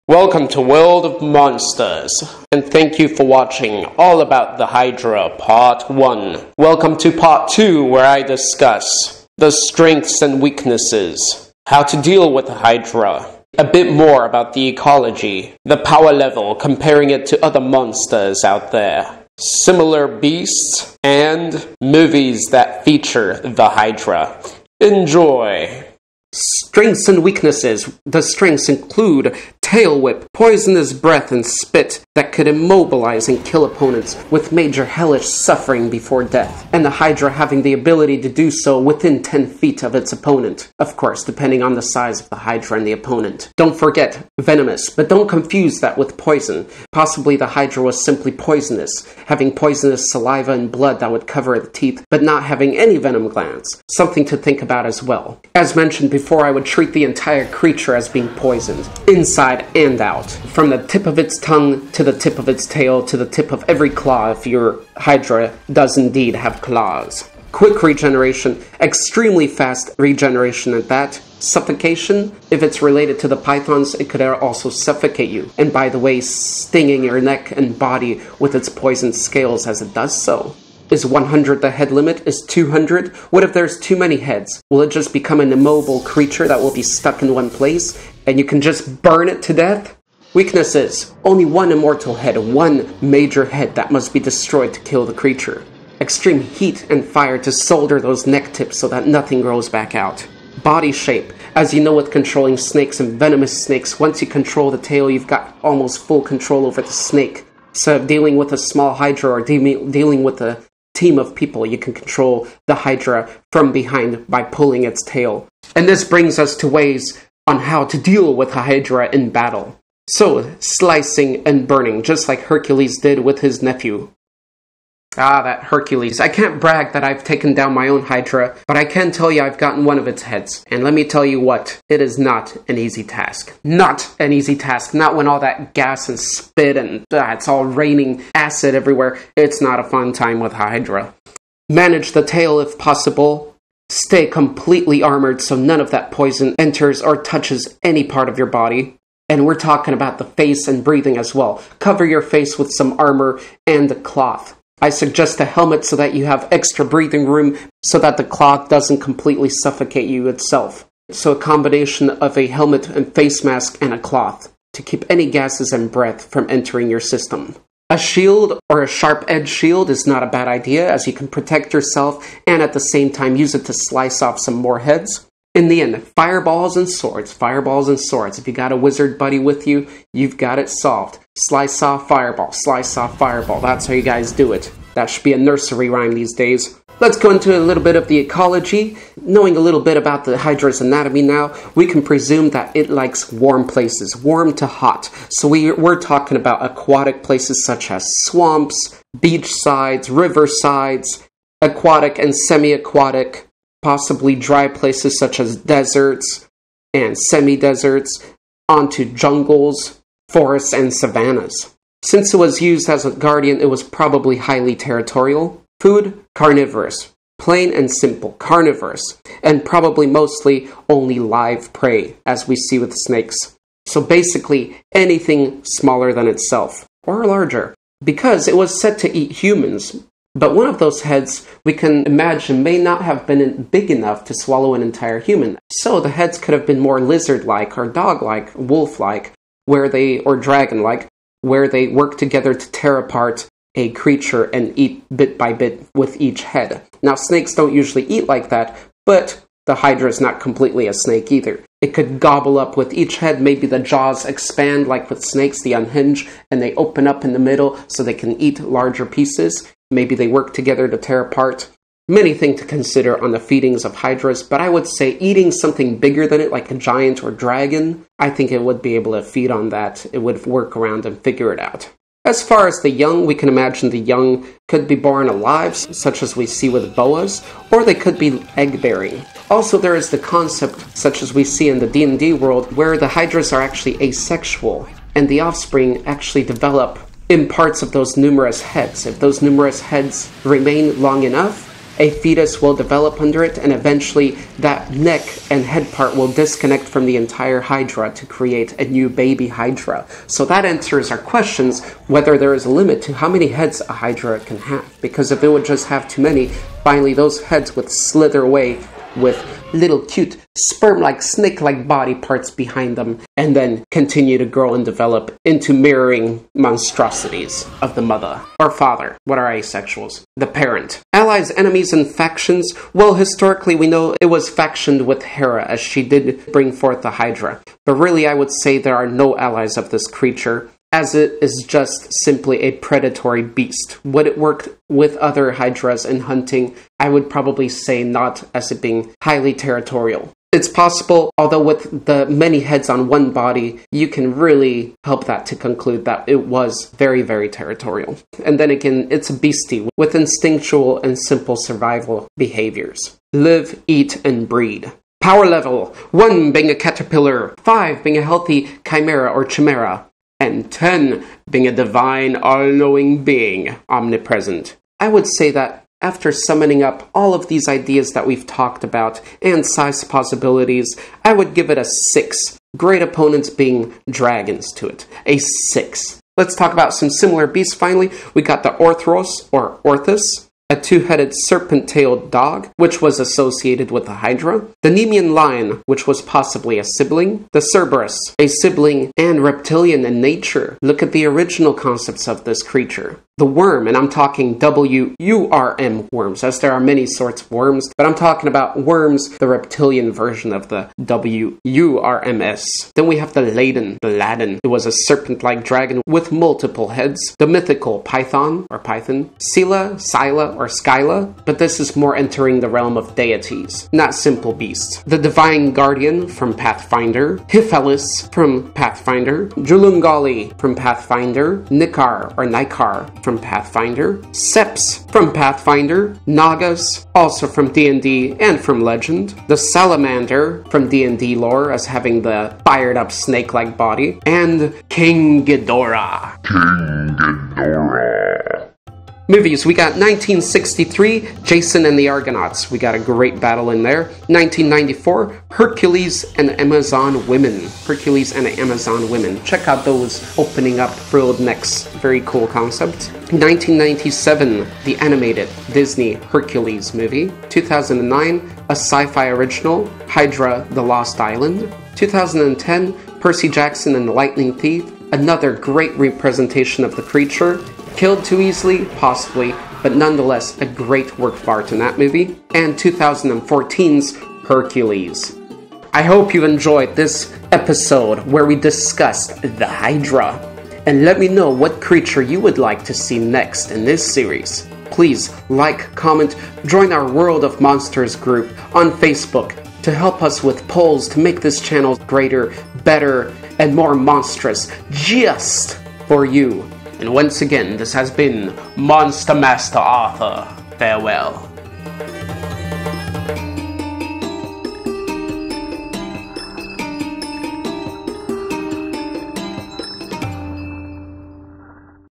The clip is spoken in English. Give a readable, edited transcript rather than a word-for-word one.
Welcome to World of Monsters, and thank you for watching All About the Hydra Part 1. Welcome to Part 2, where I discuss the strengths and weaknesses, how to deal with the Hydra, a bit more about the ecology, the power level, comparing it to other monsters out there, similar beasts, and movies that feature the Hydra. Enjoy! Strengths and weaknesses. The strengths include tail whip, poisonous breath and spit that could immobilize and kill opponents with major hellish suffering before death, and the Hydra having the ability to do so within 10 feet of its opponent. Of course, depending on the size of the Hydra and the opponent. Don't forget, venomous, but don't confuse that with poison. Possibly the Hydra was simply poisonous, having poisonous saliva and blood that would cover the teeth, but not having any venom glands. Something to think about as well. As mentioned before, I would treat the entire creature as being poisoned, inside and out, from the tip of its tongue to the tip of its tail to the tip of every claw if your Hydra does indeed have claws. Quick regeneration, extremely fast regeneration at that. Suffocation, if it's related to the pythons, it could also suffocate you. And by the way, stinging your neck and body with its poisoned scales as it does so. Is 100 the head limit? Is 200? What if there's too many heads? Will it just become an immobile creature that will be stuck in one place, and you can just burn it to death? Weaknesses. Only one immortal head, one major head that must be destroyed to kill the creature. Extreme heat and fire to solder those neck tips so that nothing grows back out. Body shape. As you know with controlling snakes and venomous snakes, once you control the tail, you've got almost full control over the snake. So dealing with a small Hydra or dealing with a team of people, you can control the Hydra from behind by pulling its tail. And this brings us to ways on how to deal with a Hydra in battle. So, slicing and burning, just like Hercules did with his nephew. That Hercules. I can't brag that I've taken down my own Hydra, but I can tell you I've gotten one of its heads. And let me tell you what, it is not an easy task. Not an easy task. Not when all that gas and spit and it's all raining acid everywhere. It's not a fun time with Hydra. Manage the tail if possible. Stay completely armored so none of that poison enters or touches any part of your body. And we're talking about the face and breathing as well. Cover your face with some armor and a cloth. I suggest a helmet so that you have extra breathing room so that the cloth doesn't completely suffocate you itself. So a combination of a helmet and face mask and a cloth to keep any gases and breath from entering your system. A shield or a sharp-edged shield is not a bad idea, as you can protect yourself and at the same time use it to slice off some more heads. In the end, fireballs and swords. Fireballs and swords. If you got a wizard buddy with you, you've got it solved. Slice off fireball. Slice off fireball. That's how you guys do it. That should be a nursery rhyme these days. Let's go into a little bit of the ecology. Knowing a little bit about the Hydra's anatomy now, we can presume that it likes warm places. Warm to hot. So we're talking about aquatic places such as swamps, beach sides, river sides, aquatic and semi-aquatic, possibly dry places such as deserts and semi-deserts, onto jungles, forests, and savannas. Since it was used as a guardian, it was probably highly territorial. Food, carnivorous. Plain and simple, carnivorous. And probably mostly only live prey, as we see with snakes. So basically, anything smaller than itself, or larger. Because it was said to eat humans, but one of those heads, we can imagine, may not have been big enough to swallow an entire human. So the heads could have been more lizard-like, or dog-like, wolf-like, or dragon-like, where they work together to tear apart a creature and eat bit by bit with each head. Now, snakes don't usually eat like that, but the Hydra is not completely a snake either. It could gobble up with each head. Maybe the jaws expand like with snakes, they unhinge, and they open up in the middle so they can eat larger pieces. Maybe they work together to tear apart. Many things to consider on the feedings of Hydras, but I would say eating something bigger than it, like a giant or dragon, I think it would be able to feed on that. It would work around and figure it out. As far as the young, we can imagine the young could be born alive, such as we see with boas, or they could be egg-bearing. Also, there is the concept, such as we see in the D&D world, where the Hydras are actually asexual, and the offspring actually develop in parts of those numerous heads. If those numerous heads remain long enough, A fetus will develop under it, and eventually that neck and head part will disconnect from the entire Hydra to create a new baby Hydra. So that answers our questions whether there is a limit to how many heads a Hydra can have. Because if it would just have too many, finally those heads would slither away with little cute sperm-like, snake-like body parts behind them, and then continue to grow and develop into mirroring monstrosities of the mother or father. What are asexuals? The parent. Allies, enemies, and factions. Well, historically we know it was factioned with Hera, as she did bring forth the Hydra. But really I would say there are no allies of this creature, as it is just simply a predatory beast. Would it work with other Hydras in hunting? I would probably say not, as it being highly territorial. It's possible, although with the many heads on one body, you can really help that to conclude that it was very, very territorial. And then again, it's a beastie with instinctual and simple survival behaviors. Live, eat, and breed. Power level: 1 being a caterpillar, 5 being a healthy chimera or chimera, and 10 being a divine, all-knowing being, omnipresent. I would say that after summoning up all of these ideas that we've talked about and size possibilities, I would give it a 6. Great opponents being dragons to it. A 6. Let's talk about some similar beasts finally. We got the Orthros, or Orthos, a 2-headed serpent-tailed dog, which was associated with the Hydra. The Nemean lion, which was possibly a sibling. The Cerberus, a sibling and reptilian in nature. Look at the original concepts of this creature. The worm, and I'm talking WURM worms, as there are many sorts of worms, but I'm talking about worms, the reptilian version of the WURMS. Then we have the Ladin, It was a serpent-like dragon with multiple heads. The mythical Python, or Python. Scylla, or Skyla, but this is more entering the realm of deities, not simple beasts. The Divine Guardian from Pathfinder. Hiphelis from Pathfinder. Julungali from Pathfinder. Nikar, or Nikar, from Pathfinder, Seps from Pathfinder, Nagas, also from D&D and from Legend, the Salamander from D&D lore as having the fired up snake-like body, and King Ghidorah. Movies, we got 1963, Jason and the Argonauts. We got a great battle in there. 1994, Hercules and Amazon Women. Check out those opening up frilled necks. Very cool concept. 1997, the animated Disney Hercules movie. 2009, a sci-fi original, Hydra, The Lost Island. 2010, Percy Jackson and the Lightning Thief. Another great representation of the creature. Killed too easily, possibly, but nonetheless a great work of art in that movie. And 2014's Hercules. I hope you enjoyed this episode where we discussed the Hydra. And let me know what creature you would like to see next in this series. Please like, comment, join our World of Monsters group on Facebook to help us with polls to make this channel greater, better, and more monstrous just for you. And once again, this has been Monster Master Arthur. Farewell.